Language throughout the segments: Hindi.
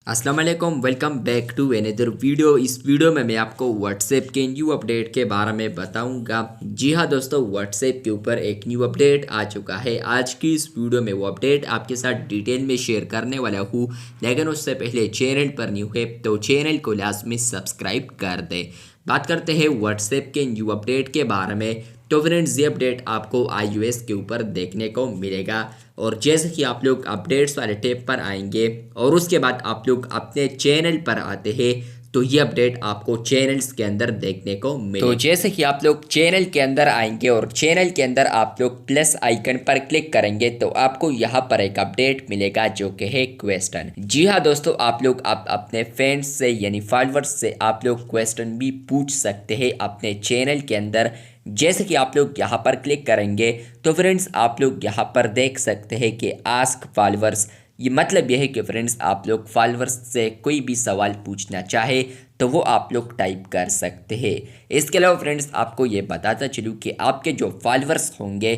अस्सलाम वालेकुम, welcome back to another video. इस वीडियो में मैं आपको व्हाट्सएप के न्यू अपडेट के बारे में बताऊंगा। जी हाँ दोस्तों, व्हाट्सएप के ऊपर एक न्यू अपडेट आ चुका है। आज की इस वीडियो में वो अपडेट आपके साथ डिटेल में शेयर करने वाला हूँ, लेकिन उससे पहले चैनल पर न्यू है तो चैनल को लाजमी सब्सक्राइब कर दें। बात करते हैं व्हाट्सएप के न्यू अपडेट के बारे में। तो फ्रेंड्स, ये अपडेट आपको iOS के ऊपर देखने को मिलेगा। और जैसे कि आप लोग अपडेट्स वाले टैब पर आएंगे और उसके बाद आप लोग अपने चैनल पर आते हैं तो ये अपडेट आपको चैनल्स के अंदर देखने को मिलेगा। तो जैसे कि आप लोग चैनल के अंदर आएंगे और चैनल के अंदर आप लोग प्लस आइकन पर क्लिक करेंगे तो आपको यहाँ पर एक अपडेट मिलेगा जो कि है क्वेश्चन। जी हाँ दोस्तों, आप लोग आप अपने फ्रेंड्स से यानी फॉलोअर्स से आप लोग क्वेश्चन भी पूछ सकते हैं अपने चैनल के अंदर। जैसे कि आप लोग यहाँ पर क्लिक करेंगे तो फ्रेंड्स आप लोग यहाँ पर देख सकते हैं कि आस्क फॉलोअर्स। ये मतलब यह है कि फ्रेंड्स आप लोग फॉलोअर्स से कोई भी सवाल पूछना चाहे तो वो आप लोग टाइप कर सकते हैं। इसके अलावा फ्रेंड्स आपको ये बताता चलूँ कि आपके जो फॉलोअर्स होंगे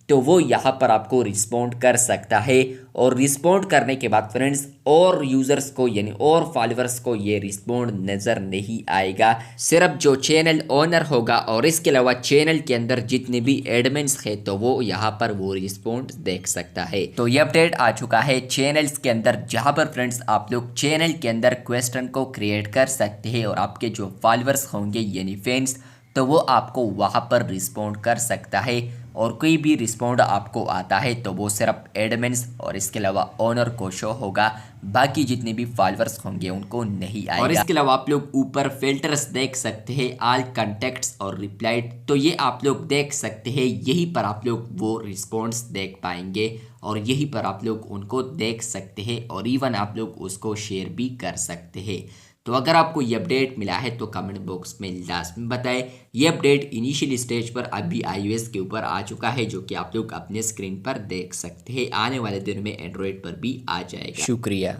तो वो यहाँ पर आपको रिस्पॉन्ड कर सकता है। और रिस्पॉन्ड करने के बाद फ्रेंड्स और यूज़र्स को यानी और फॉलोअर्स को ये रिस्पॉन्ड नज़र नहीं आएगा, सिर्फ जो चैनल ओनर होगा और इसके अलावा चैनल के अंदर जितने भी एडमिन्स है तो वो यहाँ पर वो रिस्पॉन्ड देख सकता है। तो ये अपडेट आ चुका है चैनल्स के अंदर, जहाँ पर फ्रेंड्स आप लोग चैनल के अंदर क्वेश्चन को क्रिएट कर सकते हैं और आपके जो फॉलोअर्स होंगे यानी फैंस तो वो आपको वहाँ पर रिस्पॉन्ड कर सकता है। और कोई भी रिस्पॉन्ड आपको आता है तो वो सिर्फ एडमिन्स और इसके अलावा ओनर को शो होगा, बाकी जितने भी फॉलोअर्स होंगे उनको नहीं आएगा। और इसके अलावा आप लोग ऊपर फिल्टर्स देख सकते हैं, ऑल कॉन्टेक्ट्स और रिप्लाइड, तो ये आप लोग देख सकते हैं। यहीं पर आप लोग वो रिस्पॉन्स देख पाएंगे और यहीं पर आप लोग उनको देख सकते हैं और इवन आप लोग उसको शेयर भी कर सकते हैं। तो अगर आपको ये अपडेट मिला है तो कमेंट बॉक्स में लाजमी बताएं। ये अपडेट इनिशियल स्टेज पर अभी iOS के ऊपर आ चुका है जो कि आप लोग अपने स्क्रीन पर देख सकते हैं। आने वाले दिन में एंड्रॉयड पर भी आ जाएगा। शुक्रिया।